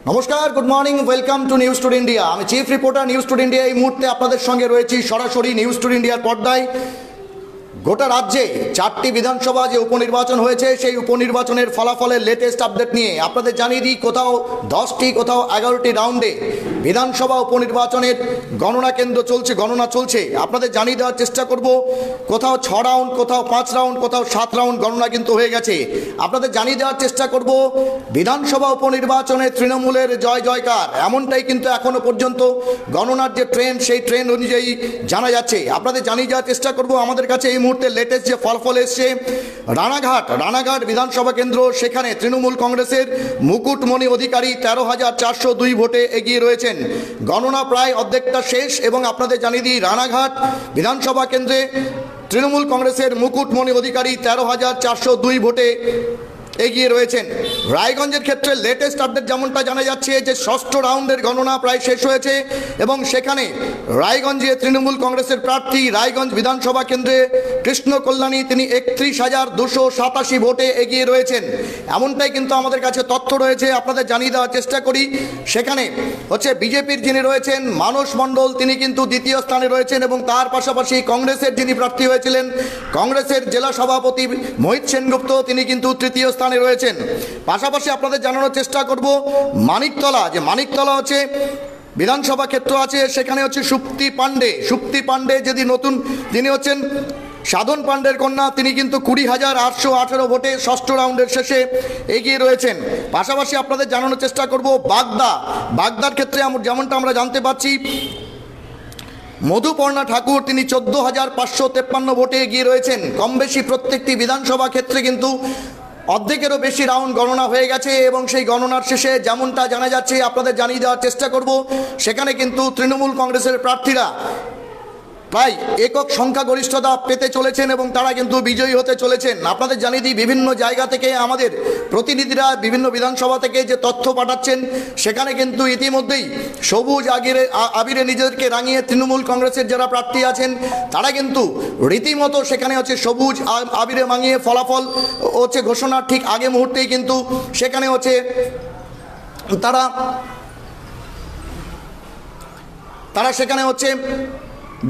নমস্কার, good morning, welcome to News Today India. আমি chief reporter News Today India. এই মুহূর্তে আপনাদের সঙ্গে রয়েছি সরাসরি নিউজ টুডে ইন্ডিয়ার পর্দায়। গোটা রাজ্যে 4টি বিধানসভা যে উপনির্বাচন হয়েছে সেই উপনির্বাচনের ফলাফলের লেটেস্ট আপডেট নিয়ে আপনাদের জানিয়ে দিই, কোথাও 10টি কোথাও 11টি রাউন্ডে বিধানসভা উপনির্বাচনের গণনা চলছে। আপনাদের জানিয়ে দেওয়ার চেষ্টা করব, কোথাও 6 রাউন্ড, কোথাও 5 রাউন্ড, কোথাও 7 রাউন্ড গণনা কিন্তু হয়ে গেছে। আপনাদের জানিয়ে দেওয়ার চেষ্টা করব বিধানসভা উপনির্বাচনে তৃণমূলের জয় জয়কার, এমনটাই কিন্তু এখনো পর্যন্ত গণনার যে ট্রেন্ড সেই ট্রেন্ড অনুযায়ী জানা যাচ্ছে। আপনাদের জানিয়ে দেওয়ার চেষ্টা করব, আমাদের কাছে এই মুহূর্তে লেটেস্ট যে ফলাফল এসছে রানাঘাট বিধানসভা কেন্দ্র, সেখানে তৃণমূল কংগ্রেসের মুকুটমণি অধিকারী 13,402 ভোটে এগিয়ে রয়েছেন। গণনা প্রায় অর্ধেকটা শেষ এবং আপনাদের জানিয়ে দিই, রানাঘাট বিধানসভা কেন্দ্রে তৃণমূল কংগ্রেসের মুকুটমণি অধিকারী 13,402 ভোটে এগিয়ে রয়েছেন। রায়গঞ্জের ক্ষেত্রে লেটেস্ট আপডেট যেমনটা জানা যাচ্ছে যে 6ষ্ঠ রাউন্ডের গণনা প্রায় শেষ হয়েছে এবং সেখানে রায়গঞ্জে তৃণমূল কংগ্রেসের প্রার্থী রায়গঞ্জ বিধানসভা কেন্দ্রে কৃষ্ণ কল্যাণী, তিনি 31,287 ভোটে এগিয়ে রয়েছেন। এমনটাই কিন্তু আমাদের কাছে তথ্য রয়েছে, আপনাদের জানিয়ে দেওয়ার চেষ্টা করি। সেখানে বিজেপির যিনি রয়েছেন মানস মণ্ডল, তিনি কিন্তু দ্বিতীয় স্থানে রয়েছেন এবং তার পাশাপাশি কংগ্রেসের যিনি প্রার্থী হয়েছিলেন, কংগ্রেসের জেলা সভাপতি মোহিত সেনগুপ্ত, তিনি কিন্তু তৃতীয় স্থানে রয়েছেন। পাশাপাশি আপনাদের জানানোর চেষ্টা করব মানিকতলা বিধানসভা ক্ষেত্র আছে, সেখানে সুপ্তি পাণ্ডে যদি নতুন, যিনি হচ্ছেন সাধন পাণ্ডের কন্যা, তিনি কিন্তু 20,818 ভোটে 6ষ্ঠ রাউন্ডের শেষে এগিয়ে রয়েছেন। পাশাপাশি আপনাদের জানানোর চেষ্টা করব বাগদার ক্ষেত্রে যেমনটা আমরা জানতে পারছি, মধুপর্ণা ঠাকুর, তিনি 14,553 ভোটে এগিয়ে রয়েছেন। কম বেশি প্রত্যেকটি বিধানসভা ক্ষেত্রে কিন্তু অর্ধেকেরও বেশি রাউন্ড গণনা হয়ে গেছে এবং সেই গণনার শেষে যেমনটা জানা যাচ্ছে আপনাদের জানিয়ে দেওয়ার চেষ্টা করব, সেখানে কিন্তু তৃণমূল কংগ্রেসের প্রার্থীরা প্রায় একক সংখ্যাগরিষ্ঠতা পেতে চলেছেন এবং তারা কিন্তু বিজয়ী হতে চলেছেন। আপনাদের জানিয়ে দিই, বিভিন্ন জায়গা থেকে আমাদের প্রতিনিধিরা বিভিন্ন বিধানসভা থেকে যে তথ্য পাঠাচ্ছেন, সেখানে কিন্তু ইতিমধ্যেই সবুজ আবিরে নিজেদেরকে রাঙিয়ে তৃণমূল কংগ্রেসের যারা প্রার্থী আছেন তারা কিন্তু রীতিমতো সেখানে সবুজ আবিরে মাঙিয়ে ফলাফল ঘোষণার ঠিক আগে মুহূর্তেই কিন্তু সেখানে তারা সেখানে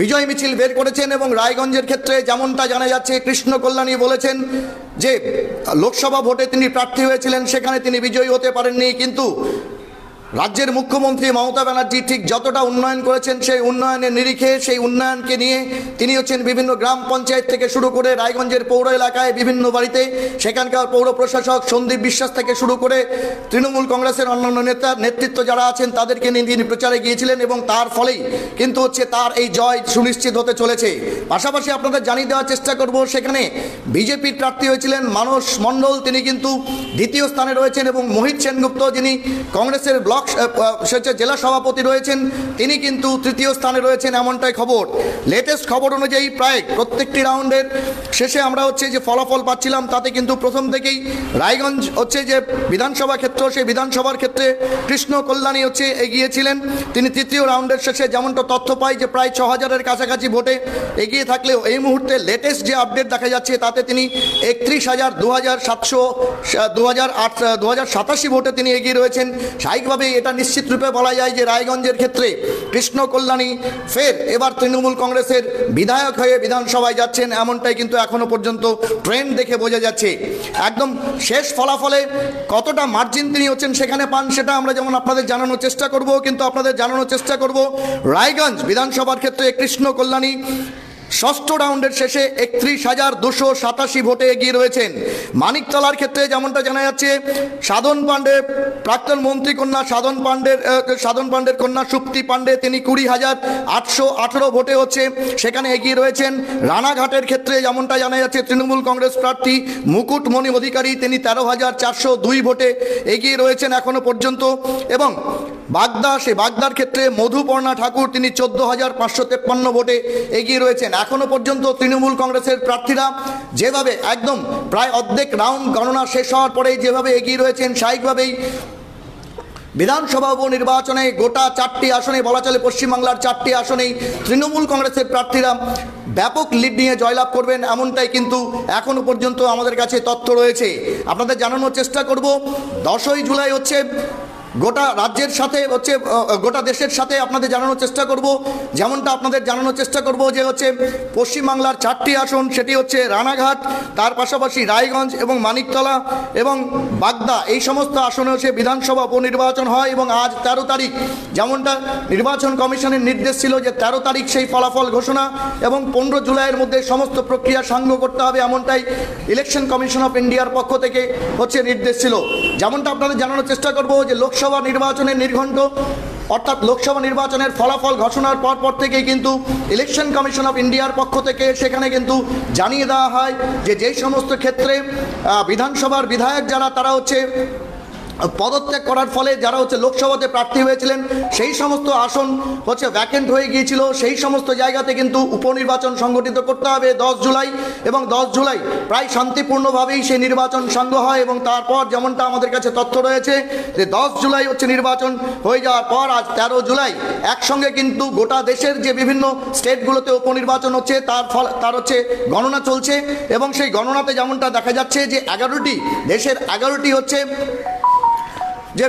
বিজয় মিছিল বের করেছেন। এবং রায়গঞ্জের ক্ষেত্রে যেমনটা জানা যাচ্ছে, কৃষ্ণ কল্যাণী বলেছেন যে লোকসভা ভোটে তিনি প্রার্থী হয়েছিলেন, সেখানে তিনি বিজয়ী হতে পারেননি, কিন্তু রাজ্যের মুখ্যমন্ত্রী মমতা ব্যানার্জি ঠিক যতটা উন্নয়ন করেছেন সেই উন্নয়নের নিরিখে, সেই উন্নয়নকে নিয়ে তিনি বিভিন্ন গ্রাম পঞ্চায়েত থেকে শুরু করে রায়গঞ্জের পৌর এলাকায় বিভিন্ন বাড়িতে সেখানকার পৌর প্রশাসক সন্দীপ বিশ্বাস থেকে শুরু করে তৃণমূল কংগ্রেসের অন্যান্য নেতৃত্ব যারা আছেন তাদেরকে নিয়ে তিনি প্রচারে গিয়েছিলেন এবং তার ফলেই কিন্তু তার এই জয় সুনিশ্চিত হতে চলেছে। পাশাপাশি আপনাদের জানিয়ে দেওয়ার চেষ্টা করব, সেখানে বিজেপির প্রার্থী হয়েছিলেন মানস মণ্ডল, তিনি কিন্তু দ্বিতীয় স্থানে রয়েছেন এবং মোহিত সেনগুপ্ত, যিনি কংগ্রেসের জেলা সভাপতি রয়েছেন, তিনি কিন্তু তৃতীয় স্থানে রয়েছেন, এমনটাই খবর। লেটেস্ট খবর অনুযায়ী প্রায় প্রত্যেকটি রাউন্ডের শেষে আমরা যে ফলাফল পাচ্ছিলাম, তাতে কিন্তু প্রথম থেকেই রায়গঞ্জ যে বিধানসভা ক্ষেত্র, সেই বিধানসভার ক্ষেত্রে কৃষ্ণ কল্যাণী এগিয়েছিলেন। তিনি তৃতীয় রাউন্ডের শেষে যেমনটা তথ্য পাই যে প্রায় 6,000-এর কাছাকাছি ভোটে এগিয়ে থাকলেও এই মুহূর্তে লেটেস্ট যে আপডেট দেখা যাচ্ছে তাতে তিনি 31,287 ভোটে তিনি এগিয়ে রয়েছেন। স্বাভাবিকভাবে এটা নিশ্চিত রূপে বলা যায় যে রায়গঞ্জের ক্ষেত্রে কৃষ্ণ কল্যাণী ফের এবার তৃণমূল কংগ্রেসের বিধায়ক হয়ে বিধানসভায় যাচ্ছেন, এমনটাই কিন্তু এখনো পর্যন্ত ট্রেন্ড দেখে বোঝা যাচ্ছে। একদম শেষ ফলাফলে কতটা মার্জিন তিনি সেখানে পান সেটা আমরা যেমন আপনাদের জানানোর চেষ্টা করব, কিন্তু আপনাদের জানানোর চেষ্টা করব রায়গঞ্জ বিধানসভার ক্ষেত্রে কৃষ্ণ কল্যাণী 6ষ্ঠ রাউন্ডের শেষে 31,287 ভোটে এগিয়ে রয়েছেন। মানিকতলার ক্ষেত্রে যেমনটা জানা যাচ্ছে, সাধন পাণ্ডে, প্রাক্তন মন্ত্রী কন্যা সাধন পাণ্ডের কন্যা সুপ্তি পাণ্ডে, তিনি 20,818 ভোটে সেখানে এগিয়ে রয়েছেন। রানাঘাটের ক্ষেত্রে যেমনটা জানা যাচ্ছে, তৃণমূল কংগ্রেস প্রার্থী মুকুটমণি অধিকারী, তিনি 13,402 ভোটে এগিয়ে রয়েছেন এখনো পর্যন্ত। এবং বাগদার ক্ষেত্রে মধুপর্ণা ঠাকুর, তিনি 14,553 ভোটে এগিয়ে রয়েছেন। এখনো পর্যন্ত তৃণমূল কংগ্রেসের প্রার্থীরা যেভাবে একদম প্রায় অর্ধেক রাউন্ড গণনা শেষ হওয়ার পরেই যেভাবে এগিয়ে রয়েছেন, স্বাভাবিকভাবেই বিধানসভা উপনির্বাচনে গোটা 4টি আসনে, বলা চলে পশ্চিমবাংলার 4টি আসনেই তৃণমূল কংগ্রেসের প্রার্থীরা ব্যাপক লিড নিয়ে জয়লাভ করবেন, এমনটাই কিন্তু এখনো পর্যন্ত আমাদের কাছে তথ্য রয়েছে। আপনাদের জানানোর চেষ্টা করব 10ই জুলাই গোটা রাজ্যের সাথে হচ্ছে গোটা দেশের সাথে আপনাদের জানানোর চেষ্টা করব, যেমনটা আপনাদের জানানোর চেষ্টা করব যে হচ্ছে পশ্চিমবাংলার 4টি আসন, সেটি হচ্ছে রানাঘাট, তার পাশাপাশি রায়গঞ্জ এবং মানিকতলা এবং বাগদা, এই সমস্ত আসনে হচ্ছে বিধানসভা উপনির্বাচন হয়। এবং আজ 13 তারিখ, যেমনটা নির্বাচন কমিশনের নির্দেশ ছিল যে 13 তারিখ সেই ফলাফল ঘোষণা এবং 15 জুলাইয়ের মধ্যে সমস্ত প্রক্রিয়া সাঙ্গ করতে হবে, এমনটাই ইলেকশন কমিশন অফ ইন্ডিয়ার পক্ষ থেকে হচ্ছে নির্দেশ ছিল। যেমনটা আপনাদের জানানোর চেষ্টা করব যে লোকসভা নির্বাচনের নির্ঘণ্ট, অর্থাৎ লোকসভা নির্বাচনের ফলাফল ঘোষণার পর থেকেই কিন্তু ইলেকশন কমিশন অফ ইন্ডিয়ার পক্ষ থেকে সেখানে কিন্তু জানিয়ে দেওয়া হয় যে যেই সমস্ত ক্ষেত্রে বিধানসভার বিধায়ক যারা তারা হচ্ছে পদত্যাগ করার ফলে যারা হচ্ছে লোকসভাতে প্রার্থী হয়েছিলেন সেই সমস্ত আসন হচ্ছে ভ্যাকেন্ট হয়ে গিয়েছিল, সেই সমস্ত জায়গাতে কিন্তু উপনির্বাচন সংগঠিত করতে হবে 10 জুলাই। এবং 10 জুলাই প্রায় শান্তিপূর্ণভাবেই সেই নির্বাচন সাঙ্গ হয়। এবং তারপর যেমনটা আমাদের কাছে তথ্য রয়েছে যে 10 জুলাই হচ্ছে নির্বাচন হয়ে যাওয়ার পর আজ 13 জুলাই একসঙ্গে কিন্তু গোটা দেশের যে বিভিন্ন স্টেটগুলোতে উপনির্বাচন হচ্ছে তার হচ্ছে গণনা চলছে। এবং সেই গণনাতে যেমনটা দেখা যাচ্ছে যে 11টি দেশের 11টি হচ্ছে যে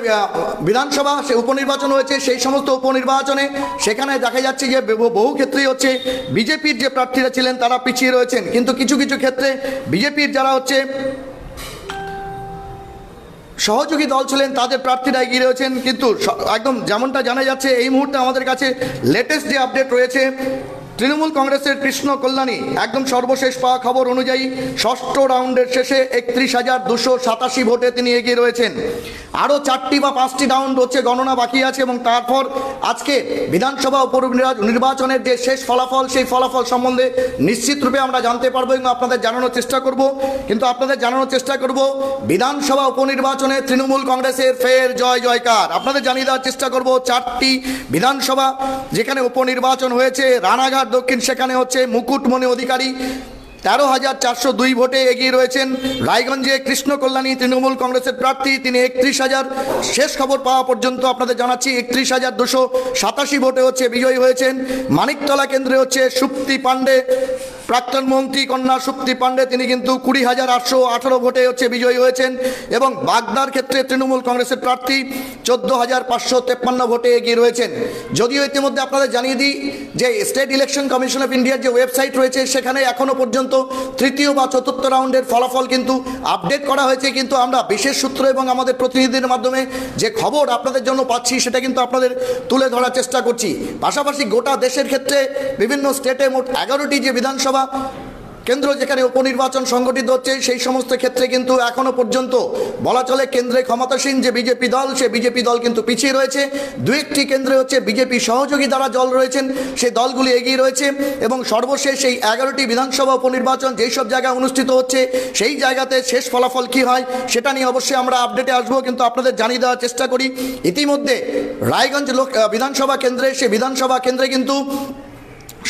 বিধানসভা সে উপনির্বাচন হয়েছে, সেই সমস্ত উপনির্বাচনে সেখানে দেখা যাচ্ছে যে বহু ক্ষেত্রেই হচ্ছে বিজেপির যে প্রার্থীরা ছিলেন তারা পিছিয়ে রয়েছেন, কিন্তু কিছু কিছু ক্ষেত্রে বিজেপির যারা হচ্ছে সহযোগী দল ছিলেন তাদের প্রার্থীরা এগিয়ে রয়েছেন। কিন্তু একদম যেমনটা জানা যাচ্ছে এই মুহূর্তে আমাদের কাছে লেটেস্ট যে আপডেট রয়েছে, তৃণমূল কংগ্রেসের কৃষ্ণ কল্যাণী একদম সর্বশেষ পাওয়া খবর অনুযায়ী ষষ্ঠ রাউন্ডের শেষে 31,287 ভোটে তিনি এগিয়ে রয়েছেন। আরও 4টি বা 5টি রাউন্ড হচ্ছে গণনা বাকি আছে এবং তারপর আজকে বিধানসভা উপনির্বাচনের যে শেষ ফলাফল সেই ফলাফল সম্বন্ধে নিশ্চিত রূপে আমরা জানতে পারবো এবং আপনাদের জানানোর চেষ্টা করব। কিন্তু আপনাদের জানানোর চেষ্টা করব বিধানসভা উপনির্বাচনে তৃণমূল কংগ্রেসের ফের জয় জয়কার। আপনাদের জানিয়ে দেওয়ার চেষ্টা করব 4টি বিধানসভা যেখানে উপনির্বাচন হয়েছে, রানাঘাট দক্ষিণ সেখানে হচ্ছে মুকুটমণি অধিকারী 13,402 ভোটে এগিয়ে রয়েছেন। রায়গঞ্জে কৃষ্ণ কল্যাণী তৃণমূল কংগ্রেসের প্রার্থী, তিনি 31,000 শেষ খবর পাওয়া পর্যন্ত আপনাদের জানাচ্ছি 31,287 ভোটে হচ্ছে বিজয়ী হয়েছেন। মানিকতলা কেন্দ্রে হচ্ছে সুপ্তি পাণ্ডে, প্রাক্তন মন্ত্রী কন্যা সুপ্তি পাণ্ডে, তিনি কিন্তু 20,818 ভোটে হচ্ছে বিজয়ী হয়েছেন। এবং বাগদার ক্ষেত্রে তৃণমূল কংগ্রেসের প্রার্থী 14,553 ভোটে এগিয়ে রয়েছেন। যদিও ইতিমধ্যে আপনাদের জানিয়ে দিই যে স্টেট ইলেকশন কমিশন অফ ইন্ডিয়ার যে ওয়েবসাইট রয়েছে সেখানে এখনও পর্যন্ত তৃতীয় বা চতুর্থ রাউন্ডের ফলাফল কিন্তু আপডেট করা হয়েছে, কিন্তু আমরা বিশেষ সূত্র এবং আমাদের প্রতিনিধিদের মাধ্যমে যে খবর আপনাদের জন্য পাচ্ছি সেটা কিন্তু আপনাদের তুলে ধরার চেষ্টা করছি। পাশাপাশি গোটা দেশের ক্ষেত্রে বিভিন্ন স্টেটে মোট 11টি যে বিধানসভা কেন্দ্র যেখানে উপনির্বাচন সংগঠিত হচ্ছে সেই সমস্ত ক্ষেত্রে কিন্তু এখনো পর্যন্ত বলা চলে কেন্দ্রে ক্ষমতাসীন যে বিজেপি দল সে বিজেপি দল কিন্তু পিছিয়ে রয়েছে। দু একটি কেন্দ্রে হচ্ছে বিজেপি সহযোগী দ্বারা দল রয়েছেন সেই দলগুলি এগিয়ে রয়েছে। এবং সর্বশেষ এই 11টি বিধানসভা উপনির্বাচন যেই সব জায়গায় অনুষ্ঠিত হচ্ছে সেই জায়গাতে শেষ ফলাফল কী হয় সেটা নিয়ে অবশ্যই আমরা আপডেটে আসবো, কিন্তু আপনাদের জানিয়ে দেওয়ার চেষ্টা করি ইতিমধ্যে রায়গঞ্জ বিধানসভা কেন্দ্রে সে বিধানসভা কেন্দ্রে কিন্তু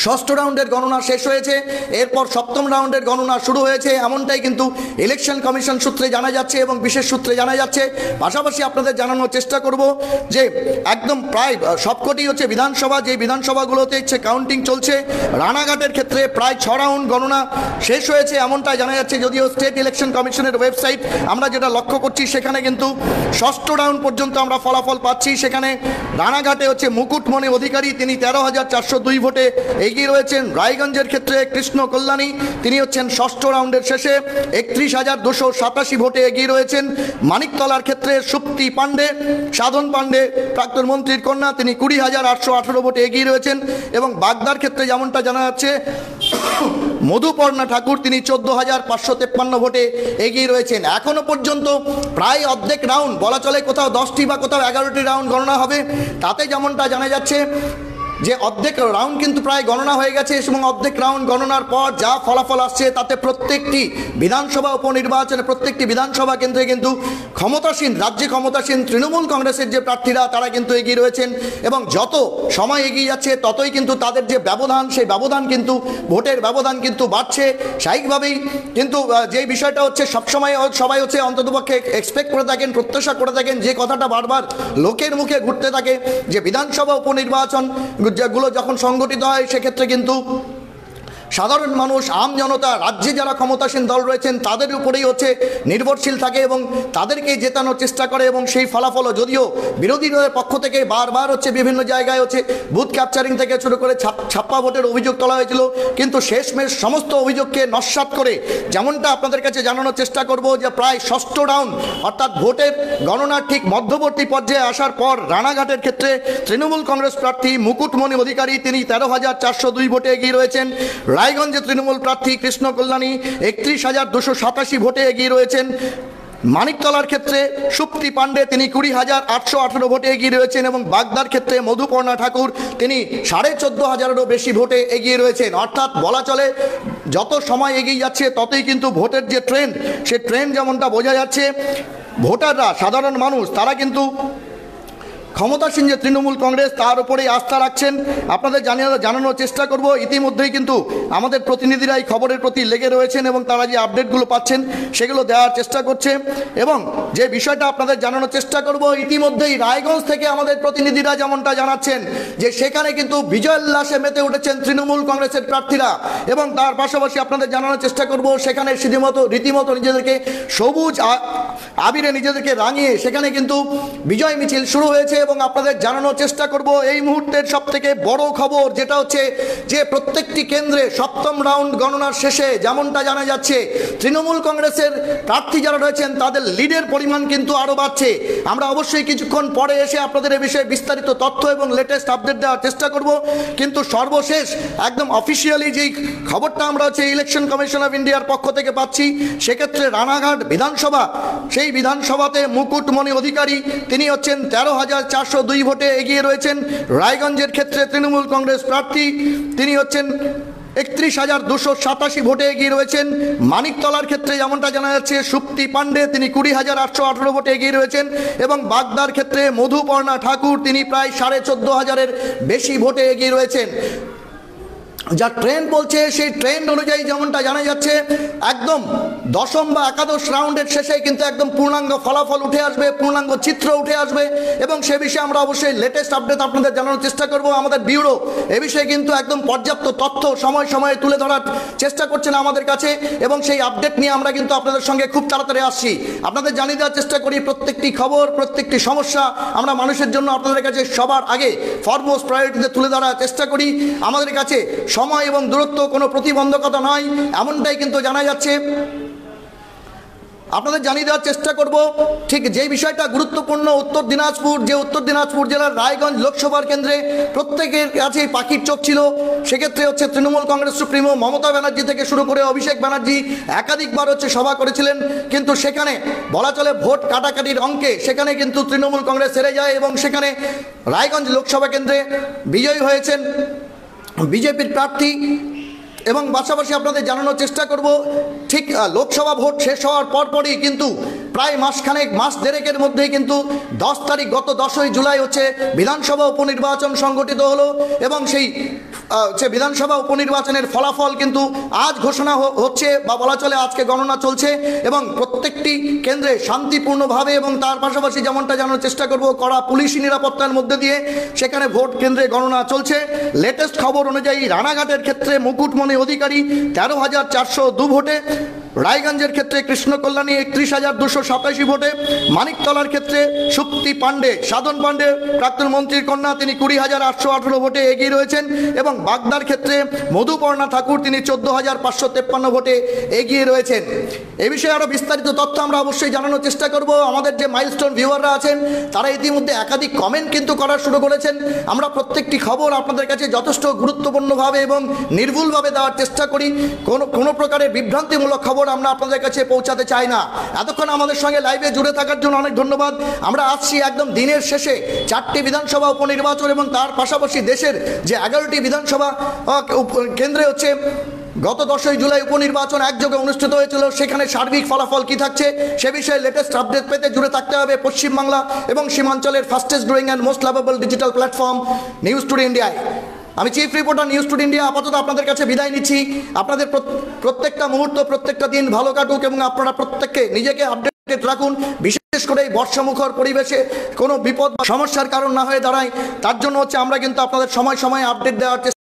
ষষ্ঠ রাউন্ডের গণনা শেষ হয়েছে, এরপর সপ্তম রাউন্ডের গণনা শুরু হয়েছে, এমনটাই কিন্তু ইলেকশন কমিশন সূত্রে জানা যাচ্ছে এবং বিশেষ সূত্রে জানা যাচ্ছে। পাশাপাশি আপনাদের জানানোর চেষ্টা করব যে একদম প্রায় সবকটি হচ্ছে বিধানসভা, যে বিধানসভাগুলোতে হচ্ছে কাউন্টিং চলছে। রানাঘাটের ক্ষেত্রে প্রায় 6 রাউন্ড গণনা শেষ হয়েছে এমনটাই জানা যাচ্ছে, যদিও স্টেট ইলেকশন কমিশনের ওয়েবসাইট আমরা যেটা লক্ষ্য করছি সেখানে কিন্তু ষষ্ঠ রাউন্ড পর্যন্ত আমরা ফলাফল পাচ্ছি। সেখানে রানাঘাটে হচ্ছে মুকুটমণি অধিকারী, তিনি 13,402 ভোটে এগিয়ে রয়েছেন। রায়গঞ্জের ক্ষেত্রে কৃষ্ণ কল্যাণী, তিনি হচ্ছেন ষষ্ঠ রাউন্ডের শেষে 31,287 ভোটে এগিয়ে রয়েছেন। মানিকতলার ক্ষেত্রে সুপ্তি পাণ্ডে, সাধন পাণ্ডে প্রাক্তন মন্ত্রীর কন্যা, তিনি 20,818 ভোটে এগিয়ে রয়েছেন। এবং বাগদার ক্ষেত্রে যেমনটা জানা যাচ্ছে মধুপর্ণা ঠাকুর, তিনি 14,553 ভোটে এগিয়ে রয়েছেন। এখনো পর্যন্ত প্রায় অর্ধেক রাউন্ড বলা চলে, কোথাও 10টি বা কোথাও 11টি রাউন্ড গণনা হবে। তাতে যেমনটা জানা যাচ্ছে যে অর্ধেক রাউন্ড কিন্তু প্রায় গণনা হয়ে গেছে এবং অর্ধেক রাউন্ড গণনার পর যা ফলাফল আসছে তাতে প্রত্যেকটি বিধানসভা উপনির্বাচনে প্রত্যেকটি বিধানসভা কেন্দ্রে কিন্তু ক্ষমতাসীন রাজ্যে ক্ষমতাসীন তৃণমূল কংগ্রেসের যে প্রার্থীরা তারা কিন্তু এগিয়ে রয়েছেন। এবং যত সময় এগিয়ে যাচ্ছে ততই কিন্তু তাদের যে ব্যবধান সেই ব্যবধান কিন্তু ভোটের ব্যবধান কিন্তু বাড়ছে স্বাভাবিকভাবেই। কিন্তু যেই বিষয়টা হচ্ছে সবসময় সবাই হচ্ছে অন্ততপক্ষে এক্সপেক্ট করে থাকেন, প্রত্যাশা করে থাকেন, যে কথাটা বারবার লোকের মুখে ঘুরতে থাকে যে বিধানসভা উপনির্বাচন গুলো যখন সংগঠিত হয় সেক্ষেত্রে কিন্তু সাধারণ মানুষ, আম জনতা, রাজ্যে যারা ক্ষমতাসীন দল রয়েছেন তাদের উপরেই হচ্ছে নির্ভরশীল থাকে এবং তাদেরকেই জেতানোর চেষ্টা করে। এবং সেই ফলাফলও যদিও বিরোধী দলের পক্ষ থেকে বারবার হচ্ছে বিভিন্ন জায়গায় হচ্ছে বুথ ক্যাপচারিং থেকে শুরু করে ছাপ্পা ভোটের অভিযোগ তোলা হয়েছিল, কিন্তু শেষমেশ সমস্ত অভিযোগকে নস্যাৎ করে যেমনটা আপনাদের কাছে জানানোর চেষ্টা করব যে প্রায় ষষ্ঠ রাউন্ড অর্থাৎ ভোটের গণনার ঠিক মধ্যবর্তী পর্যায়ে আসার পর রানাঘাটের ক্ষেত্রে তৃণমূল কংগ্রেস প্রার্থী মুকুটমণি অধিকারী তিনি 13,402 ভোটে এগিয়ে রয়েছেন। রায়গঞ্জে তৃণমূল প্রার্থী কৃষ্ণ কল্যাণী 31,287 ভোটে এগিয়ে রয়েছেন। মানিকতলার ক্ষেত্রে সুপ্তি পাণ্ডে তিনি 20,818 ভোটে এগিয়ে রয়েছেন এবং বাগদার ক্ষেত্রে মধুপর্ণা ঠাকুর তিনি 14,500-এরও বেশি ভোটে এগিয়ে রয়েছেন। অর্থাৎ বলা চলে যত সময় এগিয়ে যাচ্ছে ততই কিন্তু ভোটের যে ট্রেন্ড, সে ট্রেন্ড যেমনটা বোঝা যাচ্ছে, ভোটাররা, সাধারণ মানুষ তারা কিন্তু ক্ষমতাসীন যে তৃণমূল কংগ্রেস তার উপরেই আস্থা রাখছেন। আপনাদের জানানোর চেষ্টা করব, ইতিমধ্যেই কিন্তু আমাদের প্রতিনিধিরা এই খবরের প্রতি লেগে রয়েছেন এবং তারা যে আপডেটগুলো পাচ্ছেন সেগুলো দেওয়ার চেষ্টা করছে। এবং যে বিষয়টা আপনাদের জানানোর চেষ্টা করব, ইতিমধ্যেই রায়গঞ্জ থেকে আমাদের প্রতিনিধিরা যেমনটা জানাচ্ছেন যে সেখানে কিন্তু বিজয়োল্লাসে মেতে উঠেছেন তৃণমূল কংগ্রেসের প্রার্থীরা। এবং তার পাশাপাশি আপনাদের জানানোর চেষ্টা করব সেখানে রীতিমতো নিজেদেরকে সবুজ আবিরে নিজেদেরকে রাঙিয়ে সেখানে কিন্তু বিজয় মিছিল শুরু হয়েছে। এবং আপনাদের জানানোর চেষ্টা করব এই মুহূর্তের সবথেকে বড় খবর, যেটা হচ্ছে যে প্রত্যেকটি কেন্দ্রে সপ্তম রাউন্ড গণনার শেষে যেমনটা জানা যাচ্ছে তৃণমূল কংগ্রেসের প্রার্থী যারা রয়েছেন তাদের লিডের পরিমাণ কিন্তু আরও বাড়ছে। আমরা অবশ্যই কিছুক্ষণ পরে এসে আপনাদের এই বিষয়ে বিস্তারিত তথ্য এবং লেটেস্ট আপডেট দেওয়ার চেষ্টা করব। কিন্তু সর্বশেষ একদম অফিসিয়ালি যেই খবরটা আমরা হচ্ছে ইলেকশন কমিশন অফ ইন্ডিয়ার পক্ষ থেকে পাচ্ছি, সেক্ষেত্রে রানাঘাট বিধানসভা, সেই বিধানসভাতে মুকুটমণি অধিকারী তিনি হচ্ছেন 13,402 ভোটে এগিয়ে রয়েছেন। রায়গঞ্জের ক্ষেত্রে তৃণমূল কংগ্রেস প্রার্থী তিনি হচ্ছেন 31,287 ভোটে এগিয়ে রয়েছেন। মানিকতলার ক্ষেত্রে যেমনটা জানা যাচ্ছে সুপ্তি পাণ্ডে তিনি 20,818 ভোটে এগিয়ে রয়েছেন এবং বাগদার ক্ষেত্রে মধুপর্ণা ঠাকুর তিনি প্রায় 14,500-এর বেশি ভোটে এগিয়ে রয়েছেন। যা ট্রেন্ড বলছে সেই ট্রেন্ড অনুযায়ী যেমনটা জানা যাচ্ছে একদম দশম বা একাদশ রাউন্ডের শেষে কিন্তু একদম পূর্ণাঙ্গ ফলাফল উঠে আসবে, পূর্ণাঙ্গ চিত্র উঠে আসবে এবং সে বিষয়ে আমরা অবশ্যই লেটেস্ট আপডেট আপনাদের জানানোর চেষ্টা করব। আমাদের ব্যুরো এ বিষয়ে কিন্তু একদম পর্যাপ্ত তথ্য সময় সময়ে তুলে ধরার চেষ্টা করছেন আমাদের কাছে এবং সেই আপডেট নিয়ে আমরা কিন্তু আপনাদের সঙ্গে খুব তাড়াতাড়ি আসছি। আপনাদের জানিয়ে দেওয়ার চেষ্টা করি প্রত্যেকটি খবর, প্রত্যেকটি সমস্যা আমরা মানুষের জন্য আপনাদের কাছে সবার আগে ফরমোস্ট প্রায়োরিটিতে তুলে ধরার চেষ্টা করি। আমাদের কাছে সময় এবং দূরত্ব কোনো প্রতিবন্ধকতা নয়, এমনটাই কিন্তু জানা যাচ্ছে। আপনাদের জানিয়ে দেওয়ার চেষ্টা করব ঠিক যে বিষয়টা গুরুত্বপূর্ণ, উত্তর দিনাজপুর জেলার রায়গঞ্জ লোকসভার কেন্দ্রে প্রত্যেকের কাছে পাখির চোখ ছিল। সেক্ষেত্রে হচ্ছে তৃণমূল কংগ্রেস সুপ্রিমো মমতা ব্যানার্জি থেকে শুরু করে অভিষেক ব্যানার্জি একাধিকবার হচ্ছে সভা করেছিলেন, কিন্তু সেখানে বলা চলে ভোট কাটাকাটির অঙ্কে সেখানে কিন্তু তৃণমূল কংগ্রেস হেরে যায় এবং সেখানে রায়গঞ্জ লোকসভা কেন্দ্রে বিজয়ী হয়েছেন বিজেপির প্রার্থী। এবং পাশাপাশি আপনাদের জানানোর চেষ্টা করব ঠিক লোকসভা ভোট শেষ হওয়ার পরপরই কিন্তু প্রায় মাস দেড়েকের মধ্যেই কিন্তু 10 তারিখ গত 10ই জুলাই হচ্ছে বিধানসভা উপনির্বাচন সংগঠিত হলো এবং সেই বিধানসভা উপনির্বাচনের ফলাফল কিন্তু আজ ঘোষণা হচ্ছে বা বলা চলে আজকে গণনা চলছে এবং প্রত্যেকটি কেন্দ্রে শান্তিপূর্ণভাবে এবং তার পাশাপাশি যেমনটা জানানোর চেষ্টা করব কড়া পুলিশি নিরাপত্তার মধ্যে দিয়ে সেখানে ভোট কেন্দ্রে গণনা চলছে। লেটেস্ট খবর অনুযায়ী রানাঘাটের ক্ষেত্রে মুকুটমণি অধিকারী 13,402 ভোটে, রায়গঞ্জের ক্ষেত্রে কৃষ্ণ কল্যাণী 31,287 ভোটে, মানিকতলার ক্ষেত্রে সুপ্তি পাণ্ডে, সাধন পাণ্ডে প্রাক্তন মন্ত্রীর কন্যা তিনি 20,818 ভোটে এগিয়ে রয়েছেন এবং বাগদার ক্ষেত্রে মধুপর্ণা ঠাকুর তিনি 14,553 ভোটে এগিয়ে রয়েছেন। এ বিষয়ে আরও বিস্তারিত তথ্য আমরা অবশ্যই জানানোর চেষ্টা করব। আমাদের যে মাইলস্টোন ভিউয়াররা আছেন তারা ইতিমধ্যে একাধিক কমেন্ট কিন্তু করা শুরু করেছেন। আমরা প্রত্যেকটি খবর আপনাদের কাছে যথেষ্ট গুরুত্বপূর্ণভাবে এবং নির্ভুলভাবে দেওয়ার চেষ্টা করি। কোনো প্রকারের বিভ্রান্তিমূলক খবর আমরা আপনাদের কাছে পৌঁছাতে চাই না। এতক্ষণ আমাদের সঙ্গে লাইভে জুড়ে থাকার জন্য অনেক ধন্যবাদ। আমরা আসছি একদম দিনের শেষে 4টি বিধানসভা উপনির্বাচন এবং তার পাশাপাশি দেশের যে 11টি বিধানসভা কেন্দ্রে হচ্ছে গত 10ই জুলাই উপনির্বাচন একযোগে অনুষ্ঠিত হয়েছিল, সেখানে সার্বিক ফলাফল কি থাকছে সে বিষয়ে লেটেস্ট আপডেট পেতে জুড়ে থাকতে হবে পশ্চিমবাংলা এবং সীমাঞ্চলের fastest growing and most lovable digital platform News Today ইন্ডিয়ায়। আমি chief reporter News Today India আপাতত আপনাদের কাছে বিদায় নিচ্ছি। আপনাদের প্রত্যেকটা মুহূর্ত প্রত্যেকটা দিন ভালো কাটুক এবং আপনারা প্রত্যেককে নিজেকে আপডেট রাখুন, বিশেষ করে এই বর্ষামুখর পরিবেশে কোনো বিপদ বা সমস্যার কারণ না হয়ে দাঁড়ায়। তার জন্য হচ্ছে আমরা কিন্তু আপনাদের সময় সময় আপডেট দেওয়ার